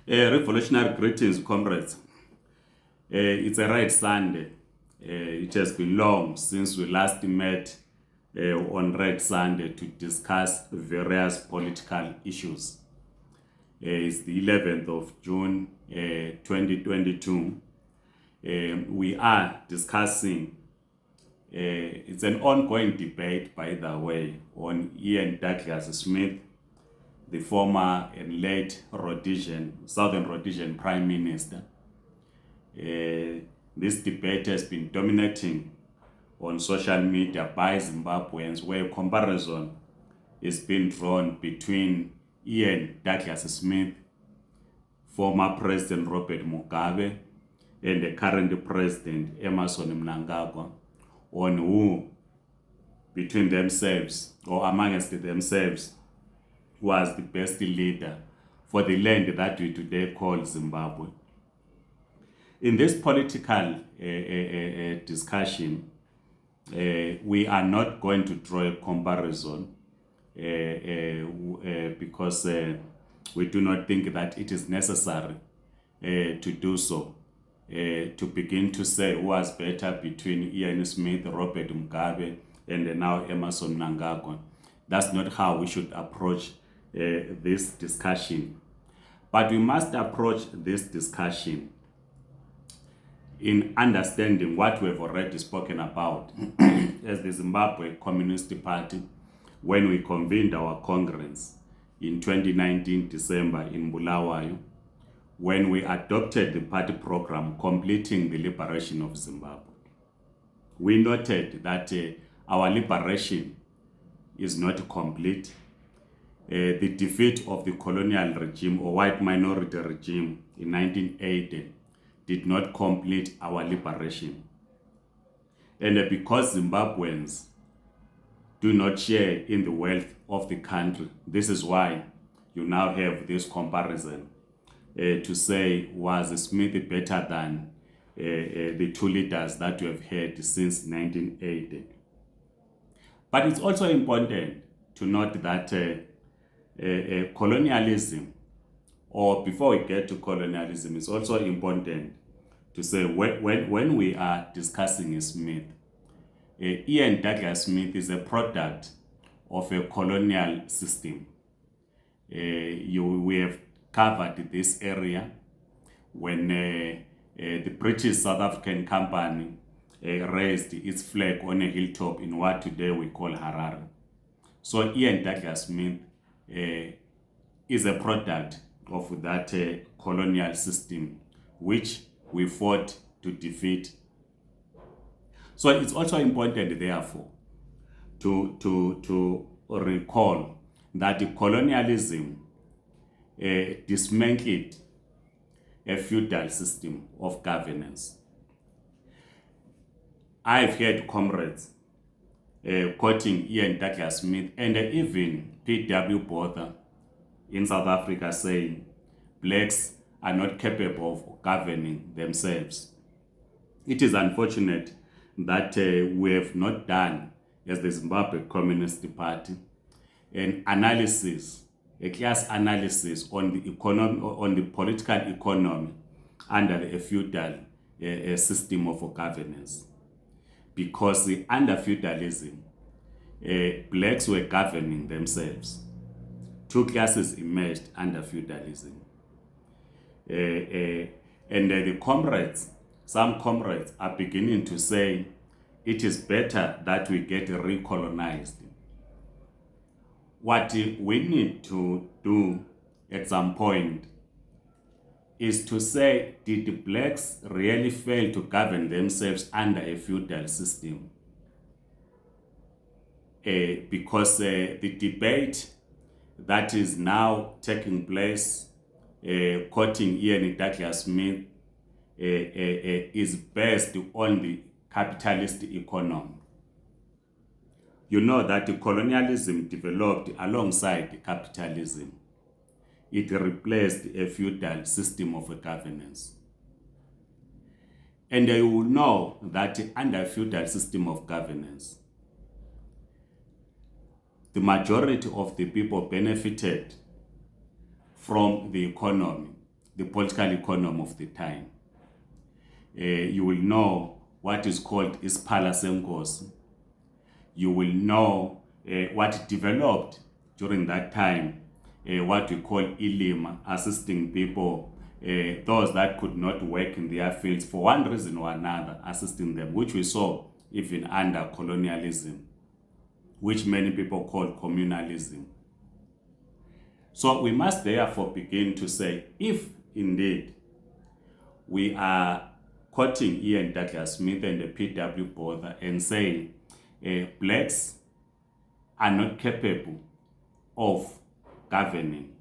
Revolutionary greetings, comrades. It's a right Sunday. It has been long since we last met on Red Sunday to discuss various political issues. It's the 11th of June 2022. We are discussing, it's an ongoing debate, by the way, on Ian Douglas Smith, the former and late Southern Rhodesian Prime Minister. This debate has been dominating on social media by Zimbabweans, where a comparison is being drawn between Ian Douglas Smith, former President Robert Mugabe, and the current President Emmerson Mnangagwa, on who, between themselves or amongst themselves, was the best leader for the land that we today call Zimbabwe. In this political discussion, we are not going to draw a comparison because we do not think that it is necessary to do so. To begin to say who was better between Ian Smith, Robert Mugabe, and now Emmerson Mnangagwa. That's not how we should approach this discussion. But we must approach this discussion in understanding what we've already spoken about as the Zimbabwe Communist Party when we convened our Congress in 2019 December in Bulawayo, when we adopted the party program completing the liberation of Zimbabwe. We noted that our liberation is not complete. The defeat of the colonial regime or white minority regime in 1980 did not complete our liberation. And because Zimbabweans do not share in the wealth of the country, this is why you now have this comparison to say, was Smith better than the two leaders that we have had since 1980? But it's also important to note that colonialism, or before we get to colonialism, it's also important to say when we are discussing Smith, Ian Douglas Smith is a product of a colonial system. We have covered this area when the British South African Company raised its flag on a hilltop in what today we call Harare. So Ian Douglas Smith is a product of that colonial system which we fought to defeat. So it's also important, therefore, to recall that the colonialism dismantled a feudal system of governance. I've heard comrades quoting Ian Douglas Smith and even P.W. Botha in South Africa saying blacks are not capable of governing themselves. It is unfortunate that we have not done, as the Zimbabwe Communist Party, an analysis, a class analysis on the economy, on the political economy under a feudal system of governance. Because under feudalism, blacks were governing themselves. Two classes emerged under feudalism. And the comrades, some comrades are beginning to say it is better that we get recolonized. What we need to do at some point is to say, did the blacks really fail to govern themselves under a feudal system? Because the debate that is now taking place, quoting Ian Douglas Smith, is based on the capitalist economy. You know that the colonialism developed alongside capitalism. It replaced a feudal system of governance. And you will know that under a feudal system of governance, the majority of the people benefited from the economy the political economy of the time. You will know what is called Parasitic. You will know what developed during that time, what we call ILIM, assisting people, those that could not work in their fields for one reason or another, assisting them, which we saw even under colonialism, which many people call communalism. So we must therefore begin to say, if indeed we are quoting Ian Douglas Smith and the P.W. Botha and saying blacks are not capable of governing,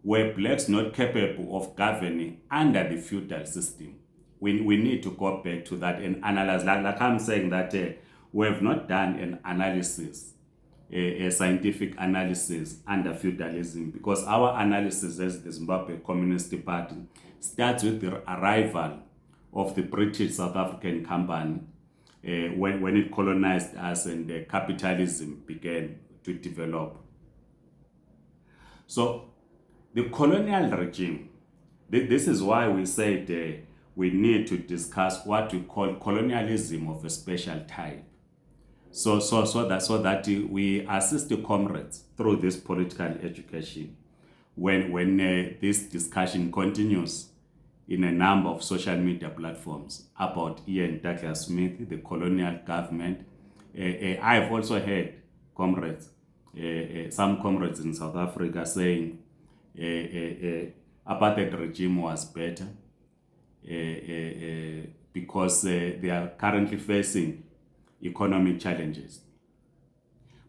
were blacks not capable of governing under the feudal system, we need to go back to that and analyze. Like I'm saying that we have not done an analysis, a scientific analysis under feudalism, because our analysis as the Zimbabwe Communist Party starts with the arrival of the British South African Company when it colonized us and capitalism began to develop. So the colonial regime, this is why we said we need to discuss what we call colonialism of a special type. So that we assist the comrades through this political education when this discussion continues in a number of social media platforms about Ian Douglas Smith, the colonial government. I've also heard comrades, some comrades in South Africa saying apartheid regime was better because they are currently facing economic challenges.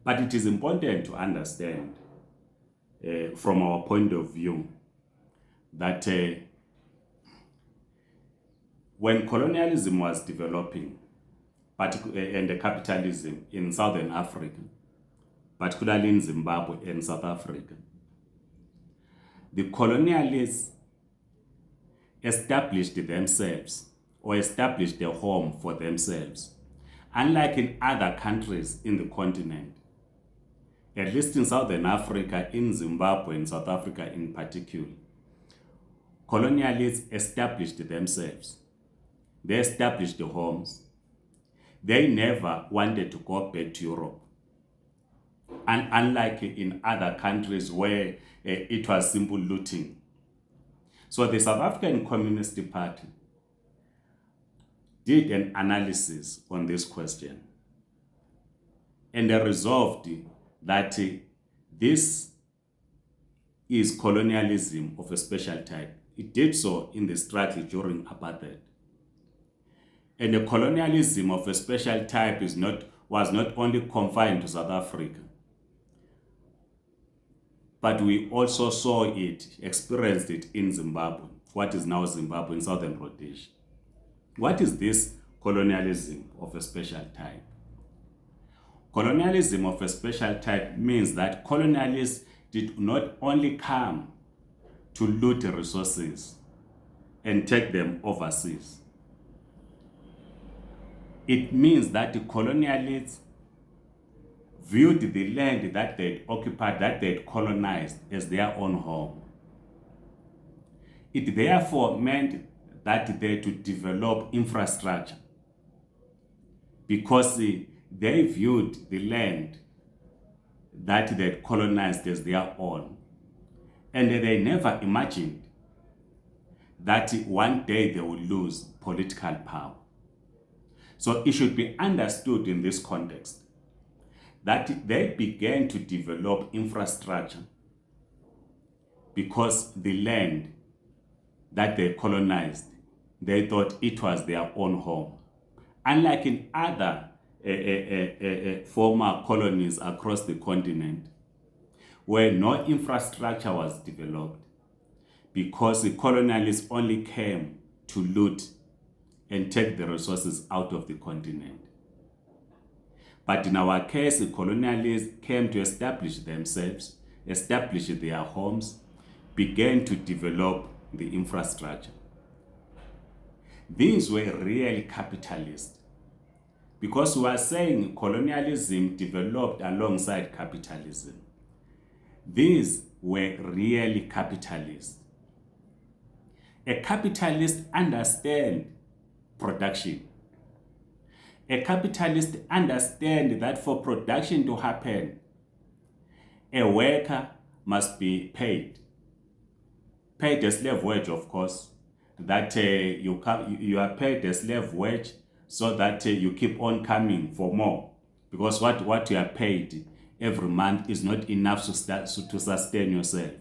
But it is important to understand from our point of view that when colonialism was developing, and the capitalism in Southern Africa, particularly in Zimbabwe and South Africa, the colonialists established themselves or established a home for themselves. Unlike in other countries in the continent, at least in Southern Africa, in Zimbabwe and South Africa in particular, colonialists established themselves. They established the homes. They never wanted to go back to Europe. And unlike in other countries where it was simple looting. So the South African Communist Party did an analysis on this question. And they resolved that this is colonialism of a special type. It did so in the struggle during apartheid. And the colonialism of a special type was not only confined to South Africa, but we also saw it, experienced it in Zimbabwe, what is now Zimbabwe in Southern Rhodesia. What is this colonialism of a special type? Colonialism of a special type means that colonialists did not only come to loot resources and take them overseas. It means that the colonialists viewed the land that they had occupied, that they had colonized, as their own home. It therefore meant that they had to develop infrastructure because they viewed the land that they had colonized as their own. And they never imagined that one day they would lose political power. So it should be understood in this context that they began to develop infrastructure because the land that they colonized, they thought it was their own home. Unlike in other former colonies across the continent, where no infrastructure was developed because the colonialists only came to loot and take the resources out of the continent. But in our case, the colonialists came to establish themselves, establish their homes, began to develop the infrastructure. These were really capitalist because we are saying colonialism developed alongside capitalism. These were really capitalists. A capitalist understands production. A capitalist understands that for production to happen, a worker must be paid a slave wage, of course, that you are paid a slave wage so that you keep on coming for more, because what you are paid every month is not enough to sustain yourself.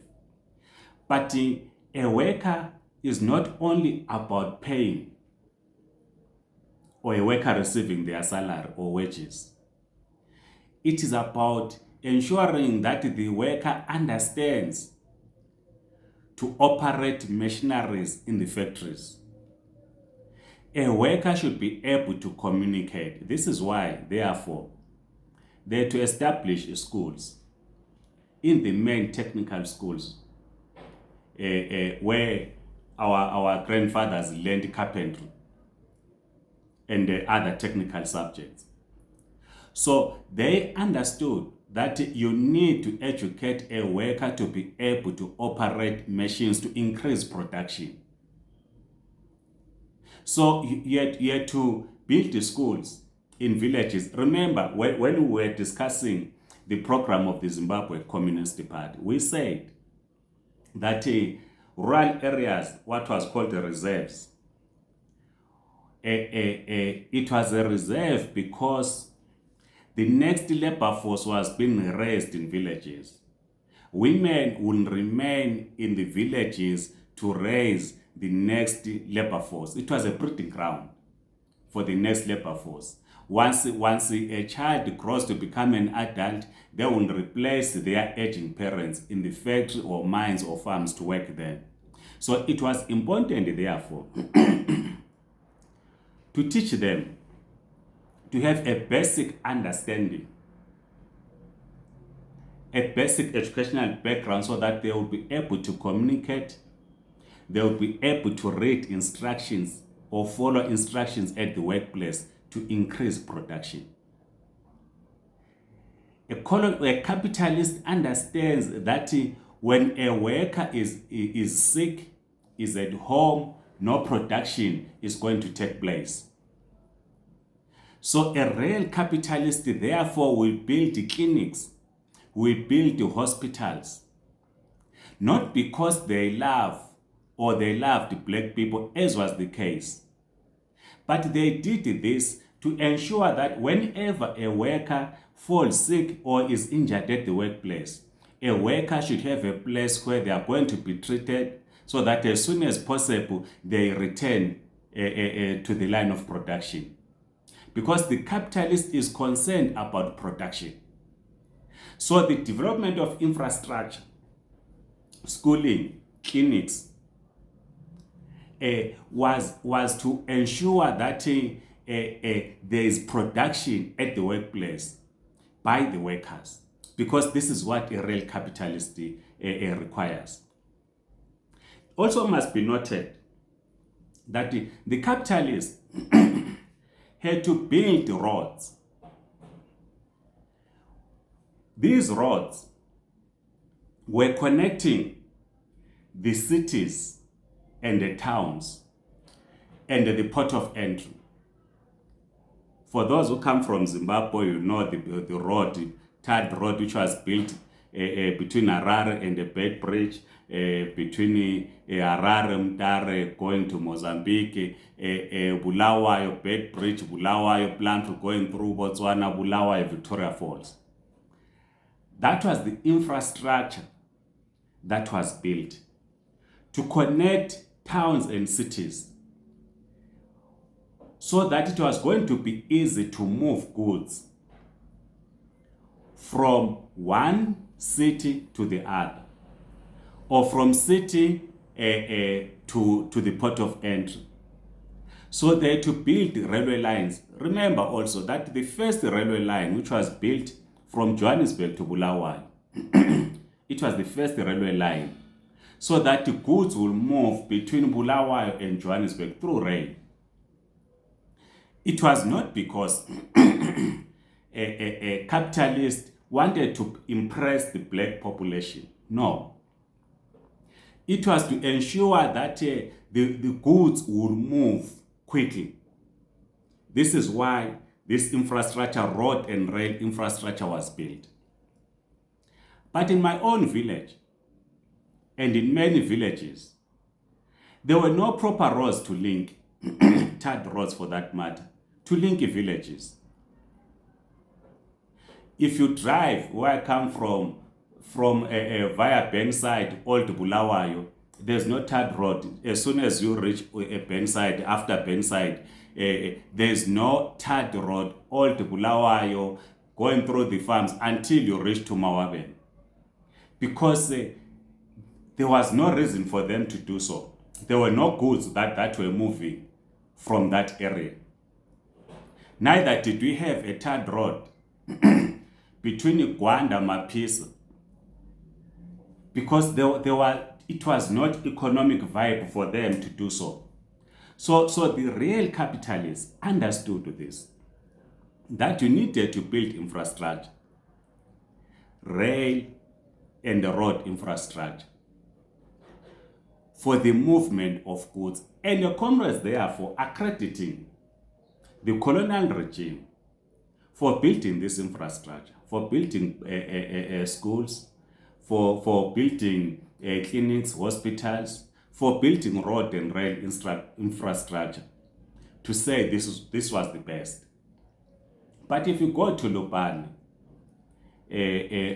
But a worker is not only about paying or a worker receiving their salary or wages. It is about ensuring that the worker understands to operate machineries in the factories. A worker should be able to communicate. This is why, therefore, they are to establish schools in the main technical schools where our grandfathers learned carpentry and other technical subjects. So they understood that you need to educate a worker to be able to operate machines to increase production. So you had to build the schools in villages. Remember, when we were discussing the program of the Zimbabwe Communist Party, we said that rural areas, what was called the reserves, it was a reserve because the next labor force was being raised in villages. Women will remain in the villages to raise the next labor force. It was a breeding ground for the next labor force. Once a child grows to become an adult, they will replace their aging parents in the factory or mines or farms to work there. So it was important, therefore, to teach them to have a basic understanding, a basic educational background, so that they will be able to communicate, they will be able to read instructions or follow instructions at the workplace to increase production. A capitalist understands that when a worker is sick, is at home, no production is going to take place. So a real capitalist, therefore, will build clinics, will build hospitals, not because they love or they loved black people, as was the case, but they did this to ensure that whenever a worker falls sick or is injured at the workplace, a worker should have a place where they are going to be treated, so that as soon as possible they return to the line of production. Because the capitalist is concerned about production. So the development of infrastructure, schooling, clinics, was to ensure that there is production at the workplace by the workers, because this is what a real capitalist requires. Also must be noted that the capitalists had to build roads. These roads were connecting the cities and the towns and the port of entry. For those who come from Zimbabwe, you know the road, third road, which was built between Harare and the Bed Bridge, between Harare, Mtare, going to Mozambique, Bulawayo, Bed Bridge, Bulawayo, Blantyre, going through Botswana, Bulawayo, Victoria Falls. That was the infrastructure that was built to connect towns and cities, so that it was going to be easy to move goods from one city to the other, or from city to the port of entry. So they had to build railway lines. Remember also that the first railway line, which was built from Johannesburg to Bulawayo, it was the first railway line, so that the goods will move between Bulawayo and Johannesburg through rail. It was not because a capitalist wanted to impress the black population. No. It was to ensure that the goods would move quickly. This is why this infrastructure, road and rail infrastructure, was built. But in my own village, and in many villages, there were no proper roads to link, tarred roads for that matter, to link villages. If you drive where I come from via Benside, Old Bulawayo, there's no tarred road. As soon as you reach Benside, after Benside, there's no tarred road, Old Bulawayo, going through the farms until you reach to Mawaben. Because there was no reason for them to do so. There were no goods that were moving from that area. Neither did we have a tarred road between Gwanda and Mapisa, because it was not economic viable for them to do so. So the real capitalists understood this, that you needed to build infrastructure, rail and the road infrastructure, for the movement of goods. And the comrades therefore accrediting the colonial regime for building this infrastructure, for building schools, for building clinics, hospitals, for building road and rail infrastructure, to say this was the best. But if you go to Lupane,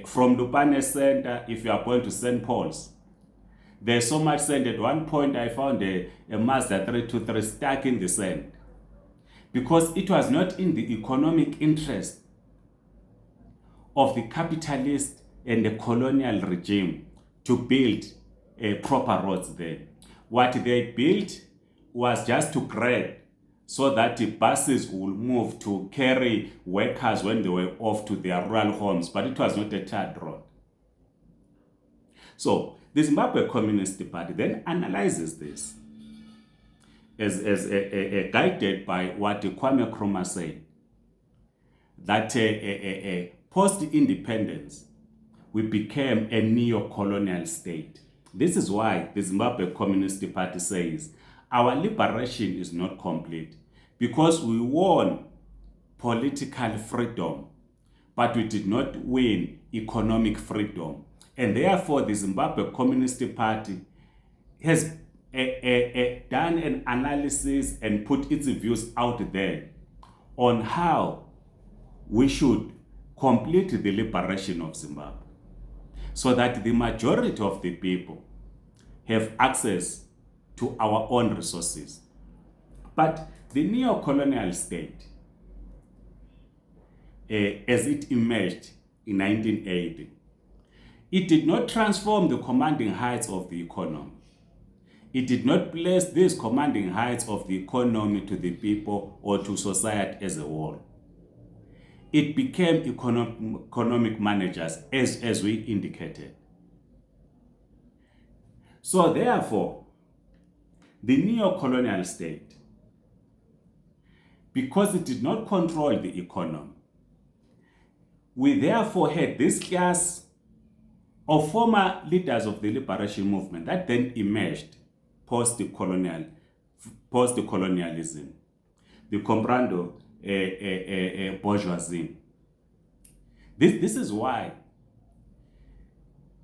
from Lupane Center, if you are going to St. Paul's, there's so much sand. At one point, I found a Mazda 323 stuck in the sand, because it was not in the economic interest of the capitalist and the colonial regime to build proper roads there. What they built was just to grade, so that the buses will move to carry workers when they were off to their rural homes, but it was not a tarred road. So the Zimbabwe Communist Party then analyzes this as guided by what Kwame Nkrumah said, that post-independence, we became a neo-colonial state. This is why the Zimbabwe Communist Party says our liberation is not complete, because we won political freedom, but we did not win economic freedom. And therefore, the Zimbabwe Communist Party has done an analysis and put its views out there on how we should complete the liberation of Zimbabwe, so that the majority of the people have access to our own resources. But the neo-colonial state, as it emerged in 1980, it did not transform the commanding heights of the economy. It did not place these commanding heights of the economy to the people or to society as a whole. It became economic managers, as we indicated. So therefore, the neo-colonial state, because it did not control the economy, we therefore had this class of former leaders of the liberation movement that then emerged post-colonialism, the comprando bourgeoisie. This is why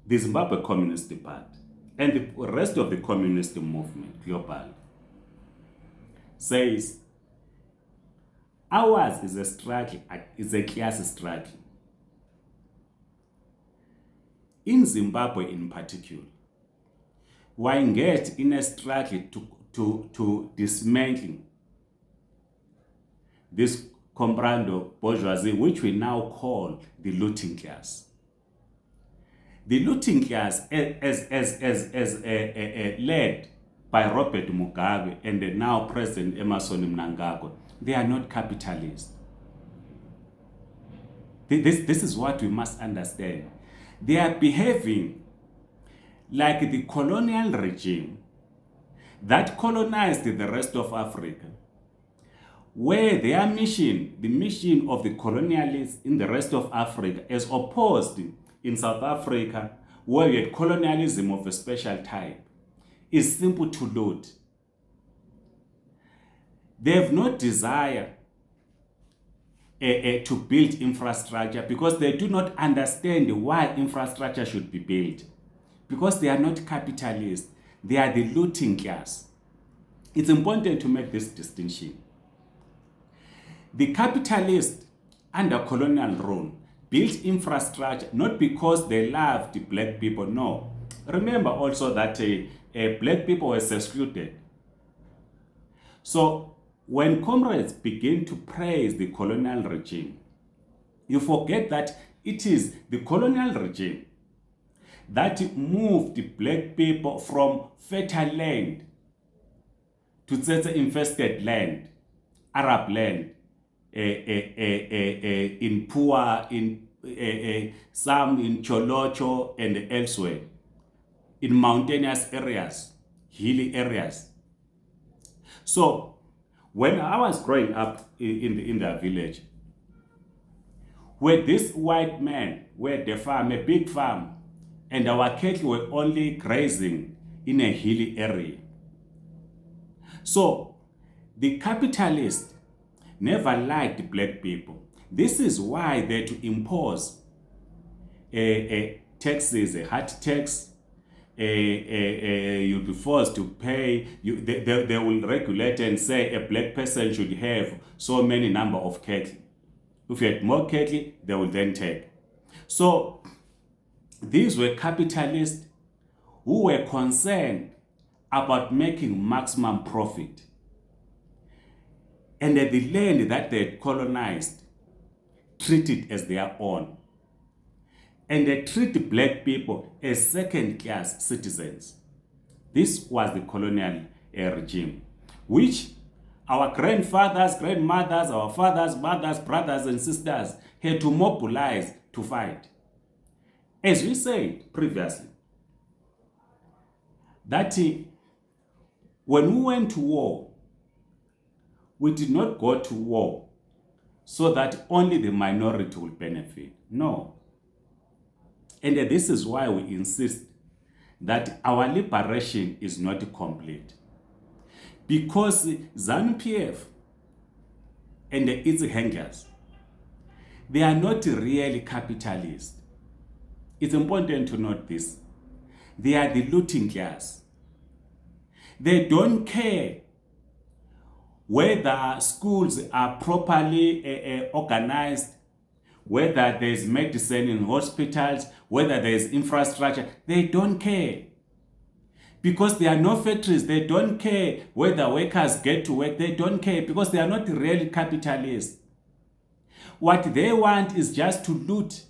the Zimbabwe Communist Party and the rest of the communist movement globally says ours is a struggle, is a class struggle. In Zimbabwe in particular, we engaged in a struggle to dismantle this comprando bourgeoisie, which we now call the looting class. The looting class, as led by Robert Mugabe and the now President Emmerson Mnangagwa, they are not capitalists. This is what we must understand. They are behaving like the colonial regime that colonized the rest of Africa, where their mission, the mission of the colonialists in the rest of Africa, as opposed in South Africa, where we had colonialism of a special type. is simple to loot. They have no desire to build infrastructure because they do not understand why infrastructure should be built. Because they are not capitalists, they are the looting class. It's important to make this distinction. The capitalists under colonial rule built infrastructure not because they loved black people, no. Remember also that black people were excluded. So when comrades begin to praise the colonial regime, you forget that it is the colonial regime that moved the black people from fertile land to infested land, Arab land, in Pua, in some in Cholocho and elsewhere, in mountainous areas, hilly areas. So when I was growing up in the village, where this white man were the farm, a big farm, and our cattle were only grazing in a hilly area. So the capitalists never liked black people. This is why they had to impose taxes, a hard tax. You'll be forced to pay. They will regulate and say a black person should have so many number of cattle. If you had more cattle, they will then take. So these were capitalists who were concerned about making maximum profit. And the land that they had colonized, treat it as their own. And they treat black people as second-class citizens. This was the colonial regime, which our grandfathers, grandmothers, our fathers, mothers, brothers, and sisters had to mobilize to fight. As we said previously, that when we went to war, we did not go to war so that only the minority will benefit. No. And this is why we insist that our liberation is not complete. Because ZANU-PF and its hangers, they are not really capitalists. It's important to note this. They are the looting class. They don't care whether schools are properly organized, whether there is medicine in hospitals, whether there is infrastructure. They don't care. Because there are no factories, they don't care whether workers get to work. They don't care because they are not really capitalists. What they want is just to loot.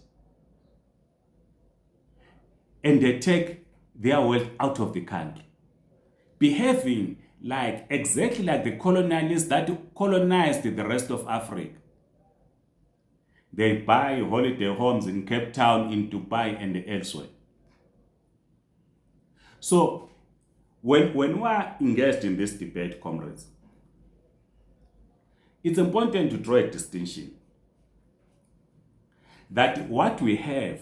And they take their wealth out of the country. Behaving exactly like the colonialists that colonized the rest of Africa. They buy holiday homes in Cape Town, in Dubai, and elsewhere. So, when we are engaged in this debate, comrades, it's important to draw a distinction that what we have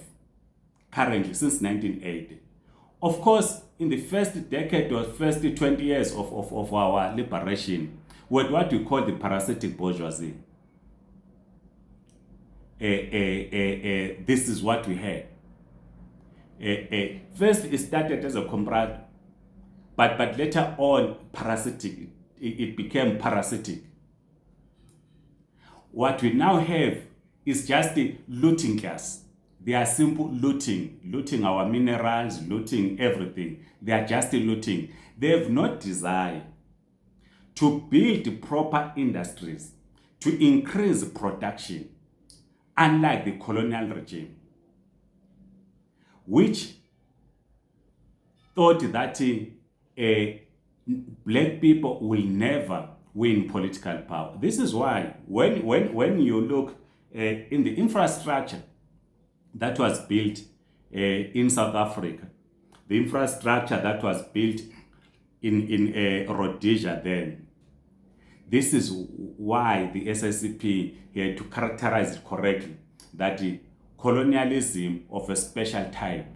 currently since 1980, of course, in the first decade or first 20 years of our liberation, with what we call the parasitic bourgeoisie. This is what we had. First, it started as a comrade, but later on, parasitic. It became parasitic. What we now have is just the looting class. They are simple looting our minerals, looting everything. They are just looting. They have no desire to build proper industries, to increase production, unlike the colonial regime, which thought that black people will never win political power. This is why when you look in the infrastructure that was built in South Africa, the infrastructure that was built in Rhodesia then, this is why the SSCP had to characterize it correctly, that the colonialism of a special type,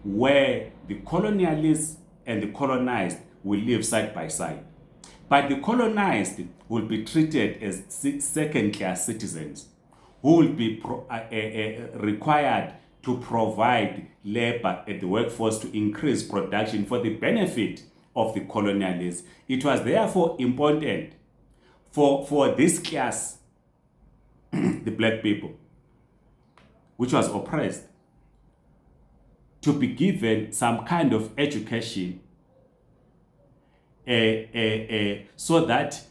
where the colonialists and the colonized will live side by side. But the colonized will be treated as second-class citizens who will be required to provide labor at the workforce to increase production for the benefit of the colonialists. It was therefore important for this class, the black people, which was oppressed, to be given some kind of education so that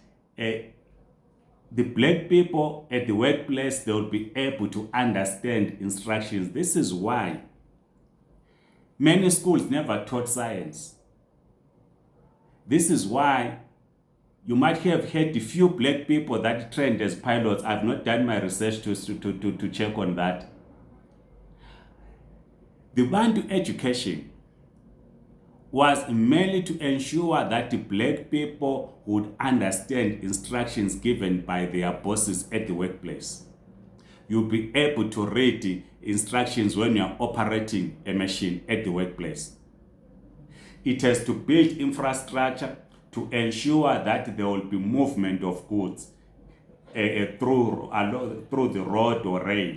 the black people at the workplace, they will be able to understand instructions. This is why many schools never taught science. This is why you might have had a few black people that trained as pilots. I've not done my research to check on that. The Bantu education was mainly to ensure that the black people would understand instructions given by their bosses at the workplace. You'll be able to read the instructions when you're operating a machine at the workplace. It has to build infrastructure to ensure that there will be movement of goods through the road or rail.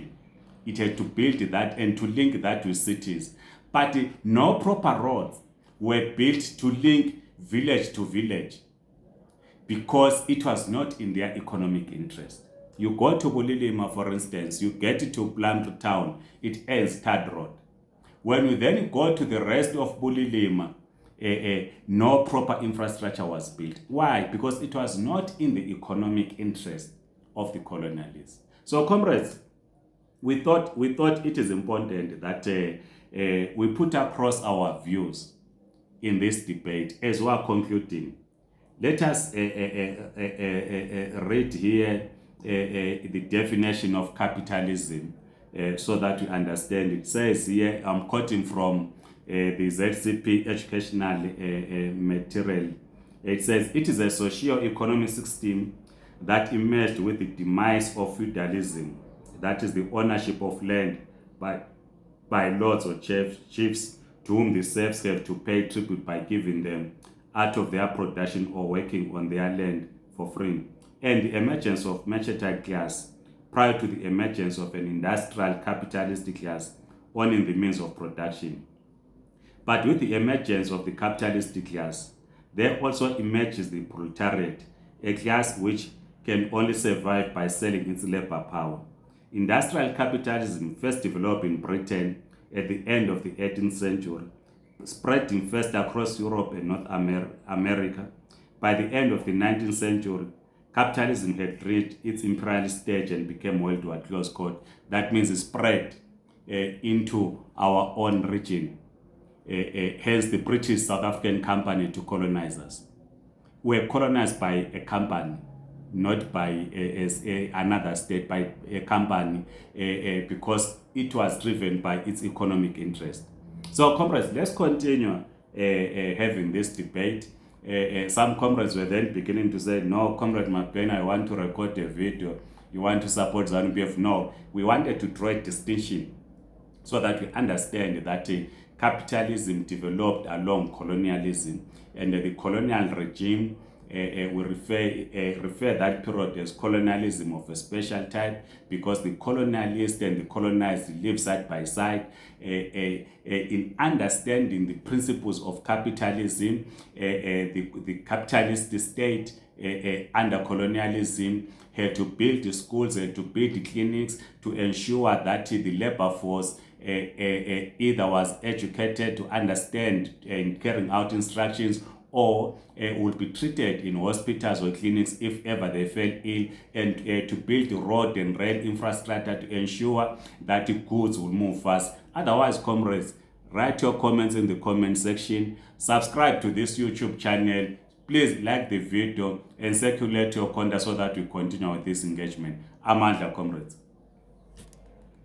It had to build that and to link that with cities. But no proper roads were built to link village to village because it was not in their economic interest. You go to Bulilima, for instance, you get to Plum town, it ends third road. When you then go to the rest of Bulilima, no proper infrastructure was built. Why? Because it was not in the economic interest of the colonialists. So, comrades, we thought it is important that we put across our views in this debate as we are concluding. Let us read here the definition of capitalism so that we understand. It says here, I'm quoting from the ZCP educational material. It says, it is a socio-economic system that emerged with the demise of feudalism, that is the ownership of land by lords or chiefs to whom the serfs have to pay tribute by giving them out of their production or working on their land for free, and the emergence of mercantile class prior to the emergence of an industrial capitalist class owning the means of production. But with the emergence of the capitalist class, there also emerges the proletariat, a class which can only survive by selling its labor power. Industrial capitalism first developed in Britain at the end of the 18th century, spreading first across Europe and North America. By the end of the 19th century, capitalism had reached its imperialist stage and became worldwide, close quote. That means it spread into our own region. Hence the British South African company to colonize us. We were colonized by a company, not by another state, by a company, because it was driven by its economic interest. So, comrades, let's continue having this debate. Some comrades were then beginning to say, no, Comrade McBain, I want to record a video. You want to support ZANU-PF? No, we wanted to draw a distinction so that we understand that capitalism developed along colonialism, and the colonial regime we refer that period as colonialism of a special type, because the colonialist and the colonized live side by side. In understanding the principles of capitalism, the capitalist state under colonialism had to build the schools, had to build the clinics to ensure that the labor force either was educated to understand and carrying out instructions, or would be treated in hospitals or clinics if ever they fell ill, and to build road and rail infrastructure to ensure that the goods will move fast. Otherwise, comrades, write your comments in the comment section, subscribe to this YouTube channel, please like the video and circulate your content so that we continue with this engagement. Amandla, comrades.